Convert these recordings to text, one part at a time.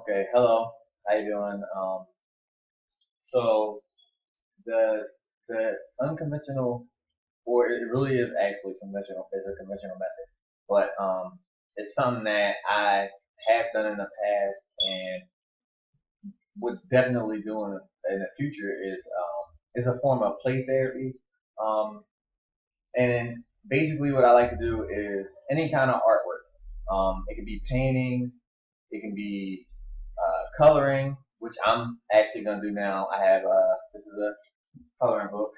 Okay, hello. How you doing? So the the unconventional, or it really is actually conventional, is a conventional method, but it's something that I have done in the past and would definitely do in the future is a form of play therapy. Um, and basically, what I like to do is any kind of artwork. It can be painting, it can be coloring, which I'm actually gonna do now. I have this is a coloring book.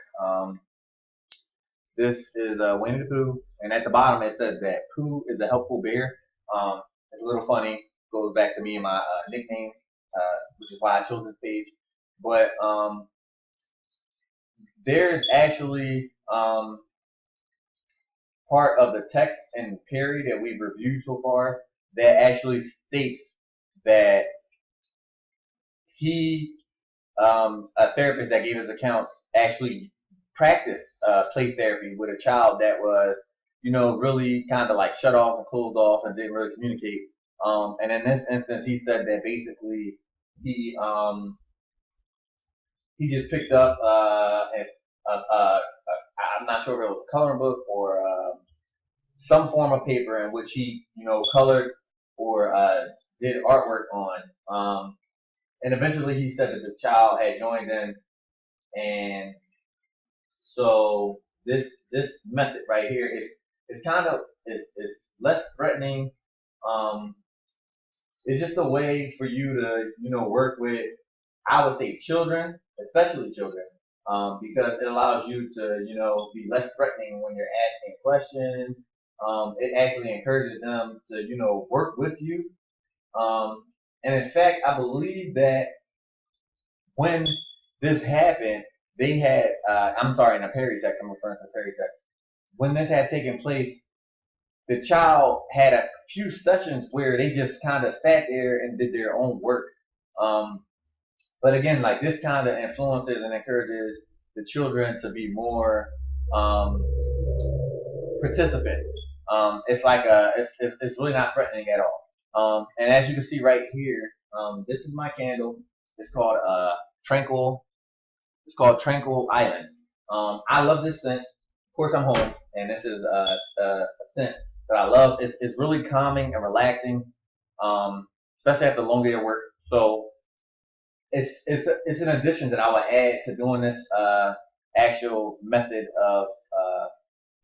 This is Winnie the Pooh, and at the bottom it says that Pooh is a helpful bear. It's a little funny. Goes back to me and my nickname, which is why I chose this page. But there's actually part of the text and Perry that we've reviewed so far that actually states that he a therapist that gave his accounts actually practiced play therapy with a child that was, really kind of like shut off and closed off and didn't really communicate. And in this instance, he said that basically he he just picked up I'm not sure if it was a coloring book or some form of paper in which he, colored or did artwork on. And eventually he said that the child had joined in, and so this method right here is kind of is less threatening. Um, it's just a way for you to work with, I would say, children, especially children, because it allows you to be less threatening when you're asking questions. It actually encourages them to work with you. And in fact, I believe that when this happened, they had, I'm sorry, in a Perry text, I'm referring to the Perry text. When this had taken place, the child had a few sessions where they just kind of sat there and did their own work. Um, but again, like this kind of influences and encourages the children to be more um, participant. It's like it's really not threatening at all. And as you can see right here, this is my candle. It's called Tranquil. It's called Tranquil Island. I love this scent. Of course, I'm home, and this is a scent that I love. It's really calming and relaxing, especially after a long day of work. So it's an addition that I would add to doing this actual method of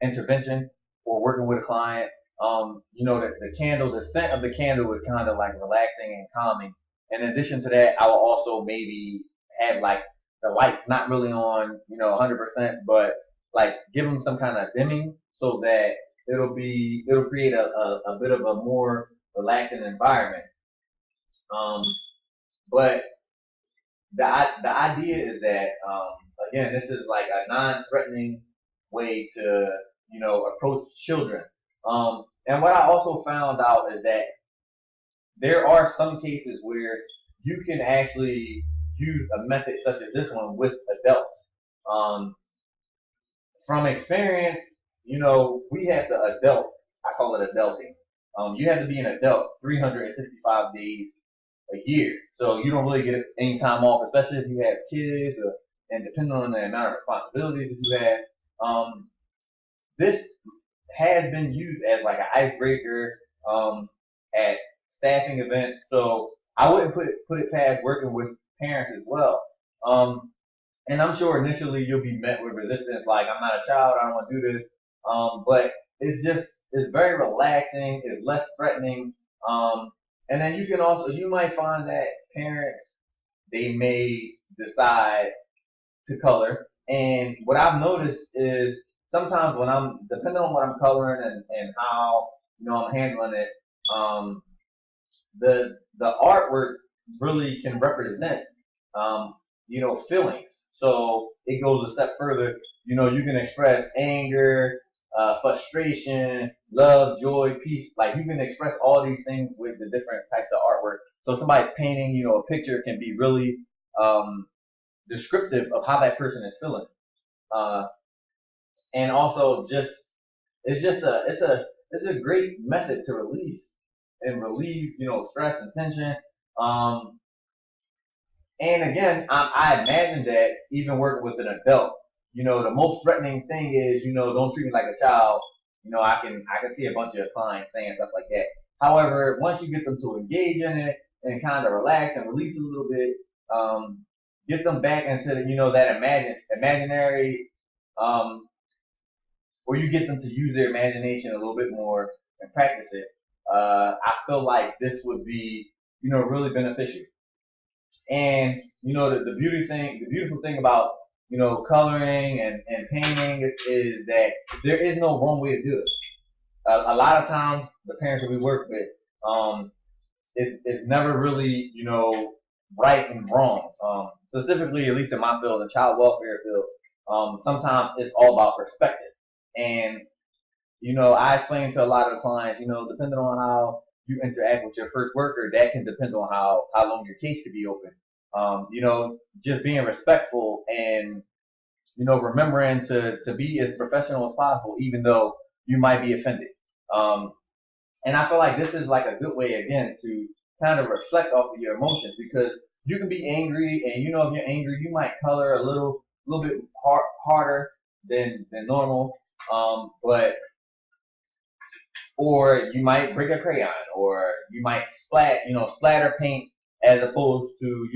intervention or working with a client. The candle, the scent of the candle is kind of like relaxing and calming. In addition to that, I will also maybe have like the lights not really on, 100%, but like give them some kind of dimming so that it'll create a bit of a more relaxing environment. Um, but the idea is that again, this is like a non-threatening way to approach children. And what I also found out is that there are some cases where you can actually use a method such as this one with adults. Um, from experience, we have the adult. I call it adulting. You have to be an adult 365 days a year. So you don't really get any time off, especially if you have kids and depending on the amount of responsibilities that you have. This has been used as like an icebreaker at staffing events. So I wouldn't put it past working with parents as well. And I'm sure initially you'll be met with resistance, like I'm not a child, I don't want to do this. But it's very relaxing, it's less threatening. And then you might find that parents they may decide to color. And what I've noticed is sometimes when I'm depending on what I'm coloring and how I'm handling it, um, the artwork really can represent feelings. So it goes a step further. You can express anger, frustration, love, joy, peace. Like you can express all these things with the different types of artwork. So somebody painting, a picture can be really descriptive of how that person is feeling. Uh, and also just it's a great method to release and relieve stress and tension. And again, I imagine that even working with an adult, the most threatening thing is, don't treat me like a child. I can see a bunch of clients saying stuff like that. However, once you get them to engage in it and kind of relax and release a little bit, get them back into that imaginary, um, or you get them to use their imagination a little bit more and practice it. I feel like this would be really beneficial. And the beautiful thing about coloring and painting is that there is no wrong way to do it. A lot of times, the parents that we work with, it's never really right and wrong. Specifically, at least in my field, the child welfare field, sometimes it's all about perspective. And I explain to a lot of the clients, depending on how you interact with your first worker, that can depend on how long your case could be open. Just being respectful and remembering to be as professional as possible, even though you might be offended. Um, and I feel like this is like a good way again to kind of reflect off of your emotions because you can be angry, and if you're angry, you might color a little bit harder than normal. But or you might break a crayon, or you might splatter paint as opposed to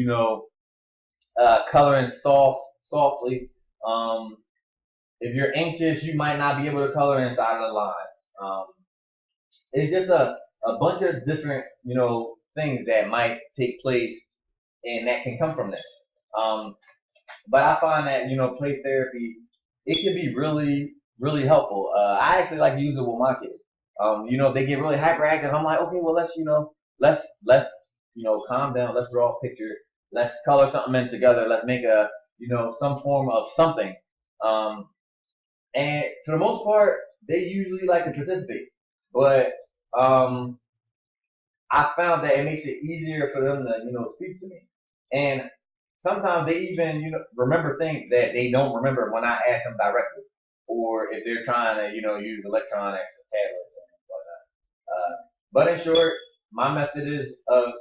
coloring softly. Um, if you're anxious, you might not be able to color inside of the line. Um, it's just a bunch of different things that might take place and that can come from this. Um, but I find that play therapy, it can be really really helpful. I actually like to use it with my kids. If they get really hyperactive, I'm like, okay, well let's calm down. Let's draw a picture. Let's color something in together. Let's make a some form of something. Um, and for the most part, they usually like to participate. But um, I found that it makes it easier for them to speak to me. And sometimes they even remember things that they don't remember when I ask them directly, or if they're trying to use electronics or tablets and whatnot. But in short, my method is a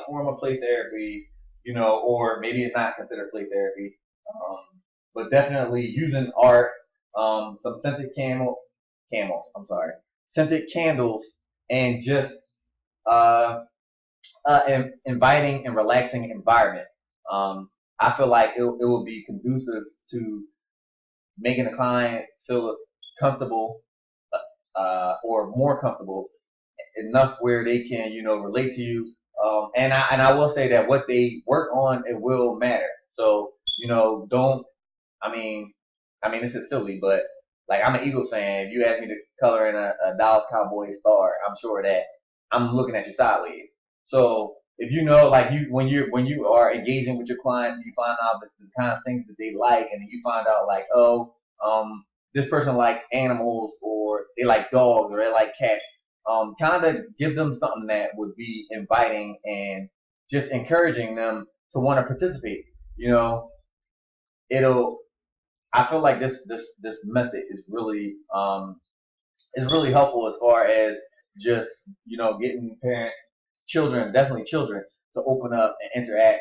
form of play therapy, or maybe it's not considered play therapy, um, but definitely using art, some I'm sorry, scented candles, and just uh, inviting and relaxing environment. Um, I feel like it will be conducive to making the client feel comfortable, or more comfortable enough where they can relate to you. And I will say that what they work on, it will matter. So don't. I mean, this is silly, but like, I'm an Eagles fan. If you ask me to color in a Dallas Cowboys star, I'm sure that I'm looking at you sideways. So if like, when you are engaging with your clients and you find out the kind of things that they like, and then you find out like, oh, this person likes animals, or they like dogs, or they like cats, kind of give them something that would be inviting and just encouraging them to want to participate. You know, it'll I feel like this method is really helpful as far as just getting parents, children, definitely children, to open up and interact.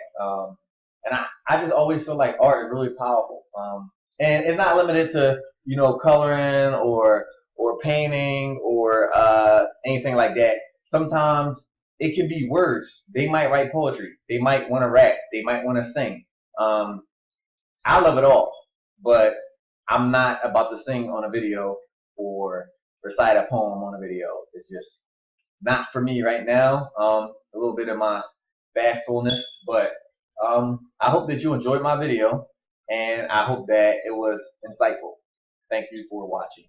And I just always feel like art is really powerful. And it's not limited to coloring or painting or anything like that. Sometimes it can be words. They might write poetry. They might want to rap. They might want to sing. Um, I love it all, but I'm not about to sing on a video or recite a poem on a video. It's just not for me right now. A little bit of my bashfulness, but I hope that you enjoyed my video, and I hope that it was insightful. Thank you for watching.